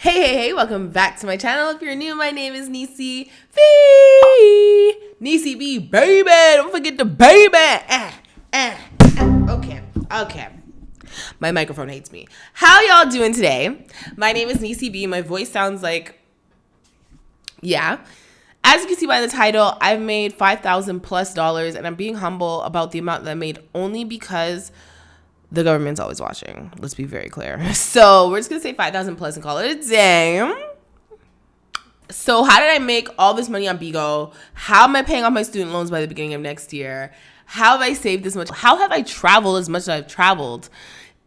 Hey, welcome back to my channel. If you're new, my name is NeicyB. NeicyB, baby. Don't forget the baby. Okay. My microphone hates me. How y'all doing today? My name is NeicyB. My voice sounds like, yeah. As you can see by the title, I've made $5,000+ and I'm being humble about the amount that I made only because the government's always watching. Let's be very clear. So we're just gonna say 5,000 plus and call it a day. So how did I make all this money on Bigo? How am I paying off my student loans by the beginning of next year? How have I saved this much? How have I traveled as much as I've traveled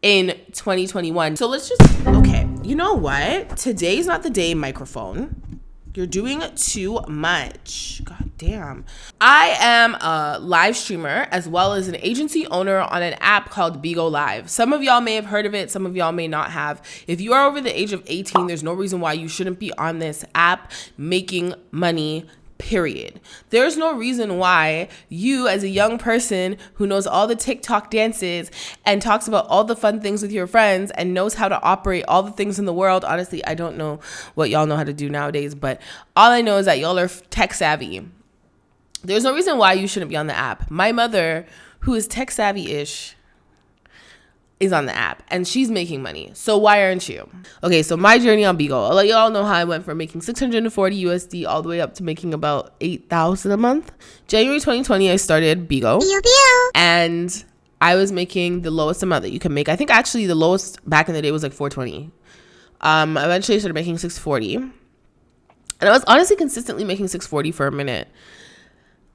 in 2021? So let's just, okay, you know what? Today's not the day, microphone. You're doing too much. God damn. I am a live streamer as well as an agency owner on an app called Bigo Live. Some of y'all may have heard of it. Some of y'all may not have. If you are over the age of 18, there's no reason why you shouldn't be on this app making money, period. There's no reason why you, as a young person who knows all the TikTok dances and talks about all the fun things with your friends and knows how to operate all the things in the world. Honestly, I don't know what y'all know how to do nowadays, but all I know is that y'all are tech savvy. There's no reason why you shouldn't be on the app. My mother, who is tech savvy-ish, is on the app and she's making money. So why aren't you? Okay, so my journey on Bigo. I'll let y'all know how I went from making 640 USD all the way up to making about 8,000 a month. January 2020, I started Bigo. And I was making the lowest amount that you can make. I think actually the lowest back in the day was like 420. Eventually I started making 640. And I was honestly consistently making 640 for a minute.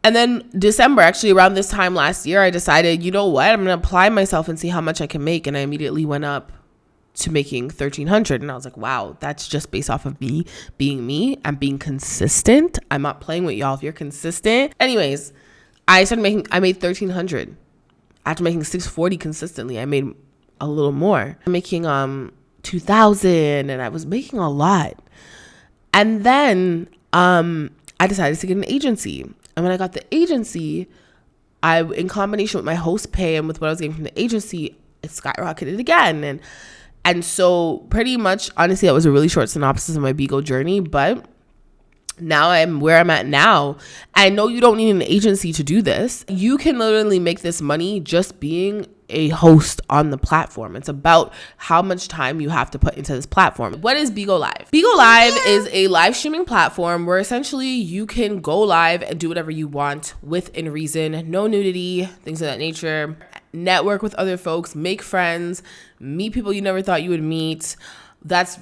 And then December, actually around this time last year, I decided, you know what, I'm going to apply myself and see how much I can make. And I immediately went up to making 1,300. And I was like, wow, that's just based off of me being me and being consistent. I'm not playing with y'all if you're consistent. Anyways, I made 1,300. After making 640 consistently, I made a little more. I'm making 2,000 and I was making a lot. And then I decided to get an agency. And when I got the agency, in combination with my host pay and with what I was getting from the agency, it skyrocketed again. And so pretty much, honestly, that was a really short synopsis of my Bigo journey. But now I'm where I'm at now. I know you don't need an agency to do this. You can literally make this money just being a host on the platform. It's about how much time you have to put into this platform. What is Bigo Live? Bigo Live is a live streaming platform where essentially you can go live and do whatever you want within reason. No nudity, things of that nature. Network with other folks, make friends, meet people you never thought you would meet. That's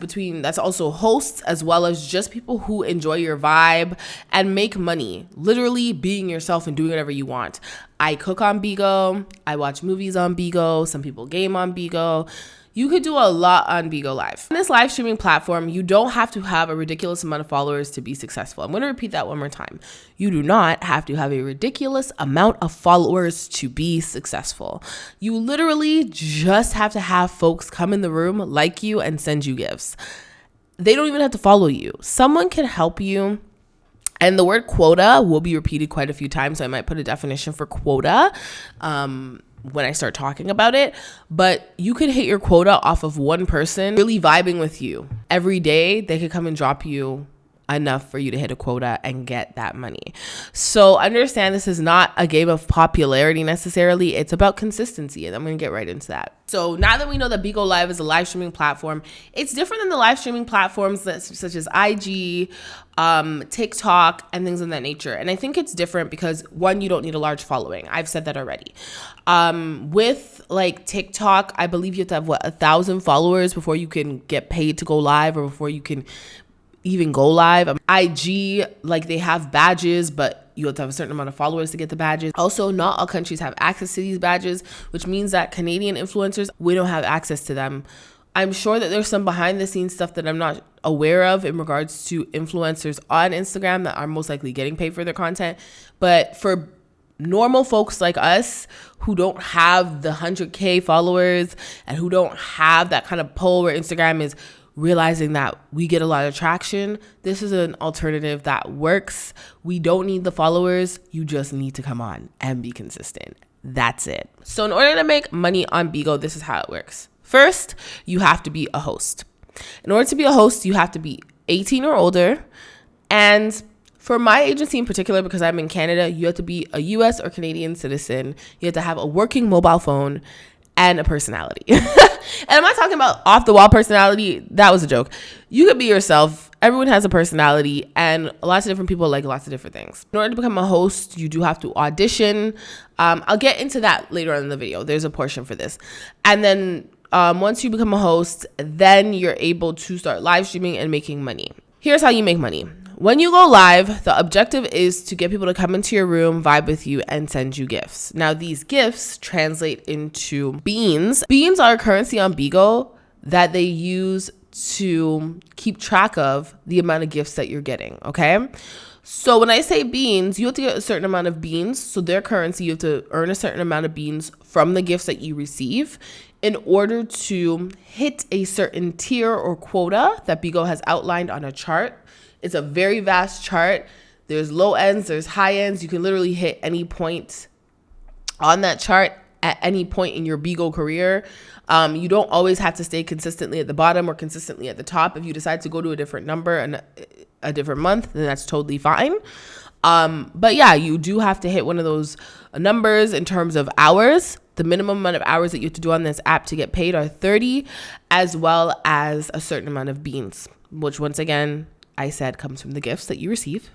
also hosts as well as just people who enjoy your vibe and make money, literally being yourself and doing whatever you want. I cook on Bigo. I watch movies on Bigo. Some people game on Bigo. You could do a lot on Bigo Live. On this live streaming platform, you don't have to have a ridiculous amount of followers to be successful. I'm going to repeat that one more time. You do not have to have a ridiculous amount of followers to be successful. You literally just have to have folks come in the room, like you, and send you gifts. They don't even have to follow you. Someone can help you. And the word quota will be repeated quite a few times. So I might put a definition for quota when I start talking about it. But you could hit your quota off of one person really vibing with you. Every day, they could come and drop you enough for you to hit a quota and get that money. So understand this is not a game of popularity necessarily. It's about consistency. And I'm going to get right into that. So now that we know that Bigo Live is a live streaming platform, it's different than the live streaming platforms such as IG, TikTok, and things of that nature. And I think it's different because one, you don't need a large following. I've said that already. With like TikTok, I believe you have to have 1,000 followers before you can get paid to go live or before you can even go live. IG, like they have badges, but you have to have a certain amount of followers to get the badges. Also, not all countries have access to these badges, which means that Canadian influencers, we don't have access to them. I'm sure that there's some behind the scenes stuff that I'm not aware of in regards to influencers on Instagram that are most likely getting paid for their content. But for normal folks like us who don't have the 100K followers and who don't have that kind of pull where Instagram is realizing that we get a lot of traction, this is an alternative that works. We don't need the followers. You just need to come on and be consistent. That's it. So in order to make money on Bigo, this is how it works. First, you have to be a host. In order to be a host, you have to be 18 or older. And for my agency in particular, because I'm in Canada, you have to be a US or Canadian citizen. You have to have a working mobile phone and a personality. And I'm not talking about off the wall personality. That was a joke. You could be yourself. Everyone has a personality, and lots of different people like lots of different things. In order to become a host, you do have to audition. I'll get into that later on in the video. There's a portion for this. And then once you become a host, then you're able to start live streaming and making money. Here's how you make money. When you go live, the objective is to get people to come into your room, vibe with you, and send you gifts. Now, these gifts translate into beans. Beans are a currency on Bigo that they use to keep track of the amount of gifts that you're getting, okay? So when I say beans, you have to get a certain amount of beans. So their currency, you have to earn a certain amount of beans from the gifts that you receive in order to hit a certain tier or quota that Bigo has outlined on a chart. It's a very vast chart. There's low ends, there's high ends. You can literally hit any point on that chart at any point in your Bigo career. You don't always have to stay consistently at the bottom or consistently at the top. If you decide to go to a different number and a different month, then that's totally fine. But yeah, you do have to hit one of those numbers in terms of hours. The minimum amount of hours that you have to do on this app to get paid are 30, as well as a certain amount of beans, which once again, I said comes from the gifts that you receive.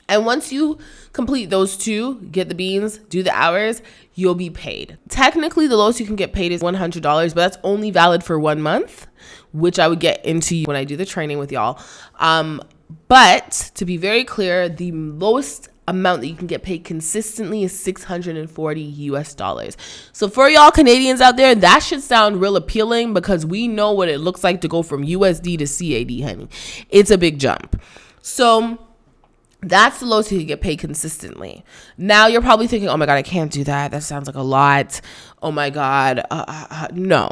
And once you complete those two, get the beans, do the hours, you'll be paid. Technically, the lowest you can get paid is $100, but that's only valid for 1 month, which I would get into when I do the training with y'all. But to be very clear, the lowest amount that you can get paid consistently is $640. So for y'all Canadians out there, that should sound real appealing because we know what it looks like to go from USD to CAD, honey. It's a big jump. So that's the lowest you can get paid consistently. Now you're probably thinking, oh my God, I can't do that. That sounds like a lot. Oh my God. No.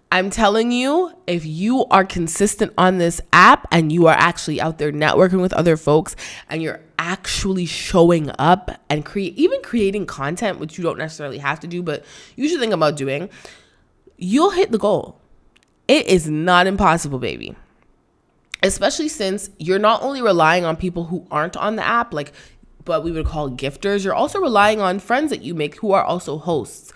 I'm telling you, if you are consistent on this app and you are actually out there networking with other folks and you're actually showing up and even creating content, which you don't necessarily have to do, but you should think about doing, you'll hit the goal. It is not impossible, baby. Especially since you're not only relying on people who aren't on the app, like what we would call gifters, you're also relying on friends that you make who are also hosts.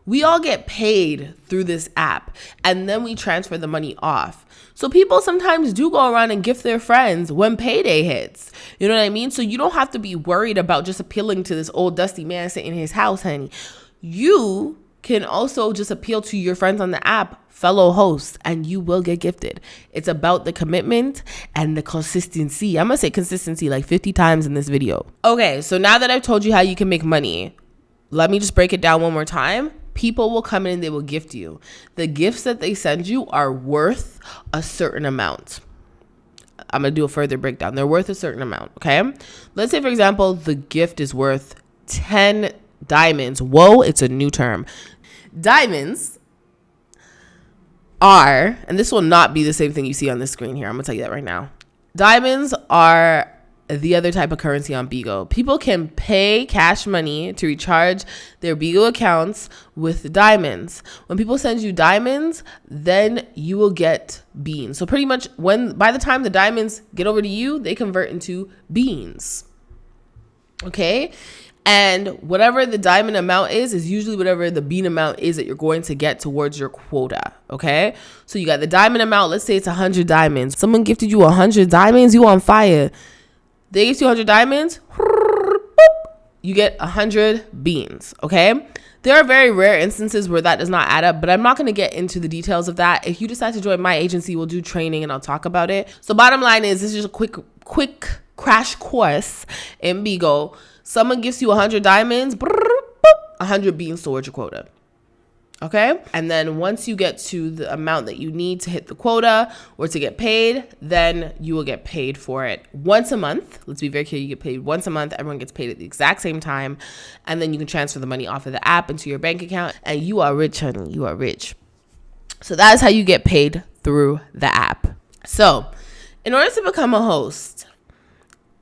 We all get paid through this app and then we transfer the money off. So people sometimes do go around and gift their friends when payday hits. You know what I mean? So you don't have to be worried about just appealing to this old dusty man sitting in his house, honey. You can also just appeal to your friends on the app, fellow hosts, and you will get gifted. It's about the commitment and the consistency. I'm going to say consistency like 50 times in this video. Okay, so now that I've told you how you can make money, let me just break it down one more time. People will come in and they will gift you. The gifts that they send you are worth a certain amount. I'm going to do a further breakdown. They're worth a certain amount, okay? Let's say, for example, the gift is worth 10 diamonds. Whoa, it's a new term. Diamonds are, and this will not be the same thing you see on the screen here. I'm going to tell you that right now. Diamonds are the other type of currency on Bigo. People can pay cash money to recharge their Bigo accounts with diamonds. When people send you diamonds, then you will get beans. So pretty much by the time the diamonds get over to you, they convert into beans. Okay? And whatever the diamond amount is usually whatever the bean amount is that you're going to get towards your quota. Okay? So you got the diamond amount. Let's say it's 100 diamonds. Someone gifted you 100 diamonds. You on fire. They give you 100 diamonds, you get 100 beans, okay? There are very rare instances where that does not add up, but I'm not going to get into the details of that. If you decide to join my agency, we'll do training and I'll talk about it. So bottom line is, this is just a quick crash course in Bigo. Someone gives you 100 diamonds, 100 beans towards your quota. Okay. And then once you get to the amount that you need to hit the quota or to get paid, then you will get paid for it once a month. Let's be very clear. You get paid once a month. Everyone gets paid at the exact same time. And then you can transfer the money off of the app into your bank account and you are rich, honey. You are rich. So that is how you get paid through the app. So in order to become a host,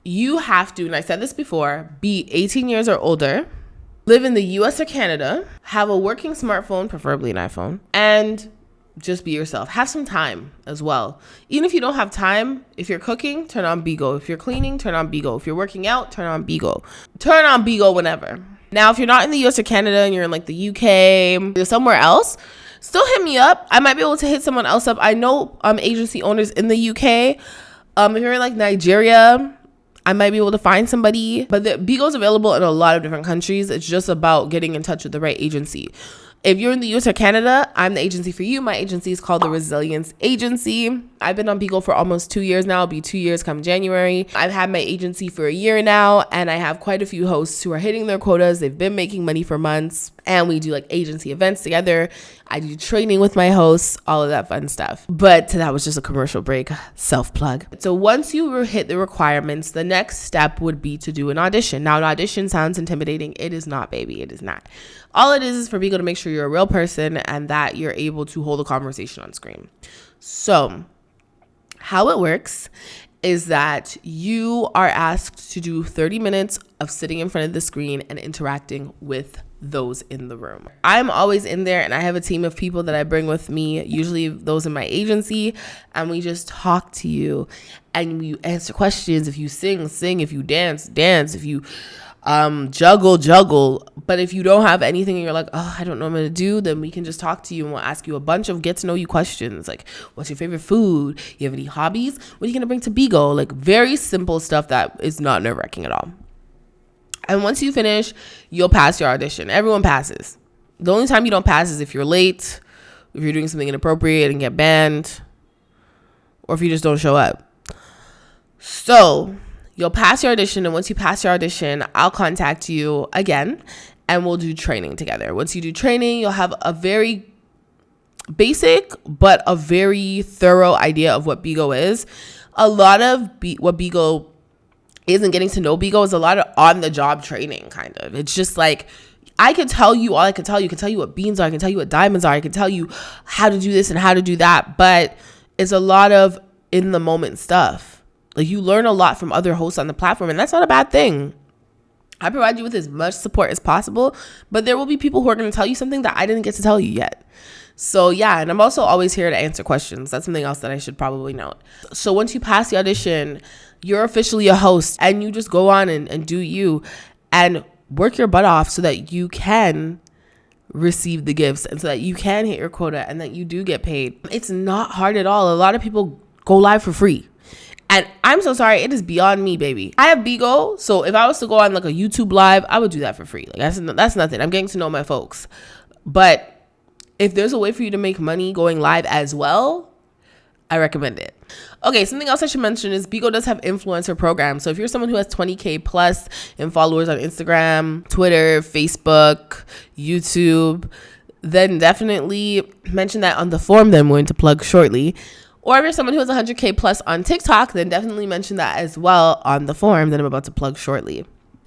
you have to, and I said this before, be 18 years or older, live in the US or Canada, have a working smartphone, preferably an iPhone, and just be yourself. Have some time as well. Even if you don't have time, if you're cooking, turn on Bigo. If you're cleaning, turn on Bigo. If you're working out, turn on Bigo. Turn on Bigo whenever. Now, if you're not in the US or Canada and you're in like the UK or somewhere else, still hit me up. I might be able to hit someone else up. I know agency owners in the UK. If you're in like Nigeria, I might be able to find somebody. But the Bigo's available in a lot of different countries. It's just about getting in touch with the right agency. If you're in the US or Canada, I'm the agency for you. My agency is called the Resilience Agency. I've been on Bigo for almost 2 years now. It'll be 2 years come January. I've had my agency for a year now, and I have quite a few hosts who are hitting their quotas. They've been making money for months, and we do like agency events together. I do training with my hosts, all of that fun stuff. But that was just a commercial break, self-plug. So once you hit the requirements, the next step would be to do an audition. Now, an audition sounds intimidating. It is not, baby. It is not. All it is for Bigo to make sure you're a real person and that you're able to hold a conversation on screen. So how it works is that you are asked to do 30 minutes of sitting in front of the screen and interacting with those in the room. I'm always in there, and I have a team of people that I bring with me, usually those in my agency, and we just talk to you and you answer questions. If you sing, sing. If you dance, dance. If you juggle. But if you don't have anything and you're like, oh, I don't know what I'm gonna do, then we can just talk to you and we'll ask you a bunch of get to know you questions. Like, what's your favorite food? You have any hobbies? What are you gonna bring to Bigo? Like, very simple stuff that is not nerve-wracking at all. And once you finish, you'll pass your audition. Everyone passes. The only time you don't pass is if you're late, if you're doing something inappropriate and get banned, or if you just don't show up. So you'll pass your audition, and once you pass your audition, I'll contact you again, and we'll do training together. Once you do training, you'll have a very basic but a very thorough idea of what Bigo is. A lot of what Bigo is and getting to know Bigo is a lot of on-the-job training, kind of. It's just like, I can tell you all I can tell you. I can tell you what beans are. I can tell you what diamonds are. I can tell you how to do this and how to do that. But it's a lot of in-the-moment stuff. Like, you learn a lot from other hosts on the platform, and that's not a bad thing. I provide you with as much support as possible, but there will be people who are going to tell you something that I didn't get to tell you yet. So yeah, and I'm also always here to answer questions. That's something else that I should probably note. So once you pass the audition, you're officially a host, and you just go on and do you and work your butt off so that you can receive the gifts and so that you can hit your quota and that you do get paid. It's not hard at all. A lot of people go live for free. And I'm so sorry, it is beyond me, baby. I have Bigo, so if I was to go on like a YouTube live, I would do that for free. Like, that's nothing. I'm getting to know my folks. But if there's a way for you to make money going live as well, I recommend it. Okay, something else I should mention is Bigo does have influencer programs. So if you're someone who has 20K plus in followers on Instagram, Twitter, Facebook, YouTube, then definitely mention that on the form that I'm going to plug shortly. Or if you're someone who has 100K plus on TikTok, then definitely mention that as well on the form that I'm about to plug shortly.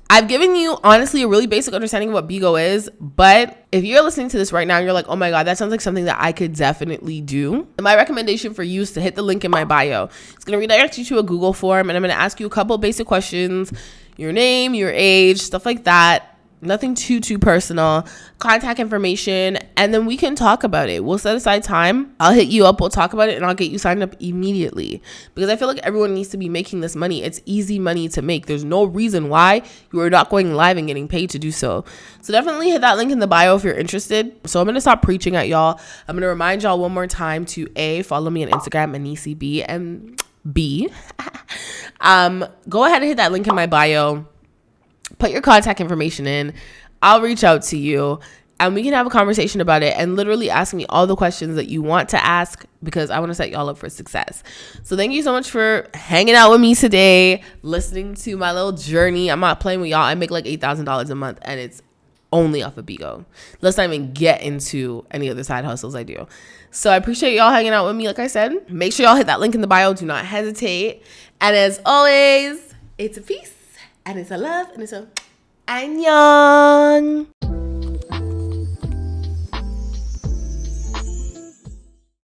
I've given you, honestly, a really basic understanding of what Bigo is, but if you're listening to this right now and you're like, oh my God, that sounds like something that I could definitely do, my recommendation for you is to hit the link in my bio. It's going to redirect you to a Google form, and I'm going to ask you a couple of basic questions, your name, your age, stuff like that. Nothing too personal, contact information, and then we can talk about it. We'll set aside time. I'll hit you up. We'll talk about it, and I'll get you signed up immediately, because I feel like everyone needs to be making this money. It's easy money to make. There's no reason why you are not going live and getting paid to do so. So definitely hit that link in the bio if you're interested. So I'm going to stop preaching at y'all. I'm going to remind y'all one more time to A, follow me on Instagram at NeicyB, and B, go ahead and hit that link in my bio. Put your contact information in. I'll reach out to you and we can have a conversation about it and literally ask me all the questions that you want to ask, because I want to set y'all up for success. So thank you so much for hanging out with me today, listening to my little journey. I'm not playing with y'all. I make like $8,000 a month, and it's only off of Bigo. Let's not even get into any other side hustles I do. So I appreciate y'all hanging out with me. Like I said, make sure y'all hit that link in the bio. Do not hesitate. And as always, it's a peace. And it's a love, and it's a annyeong.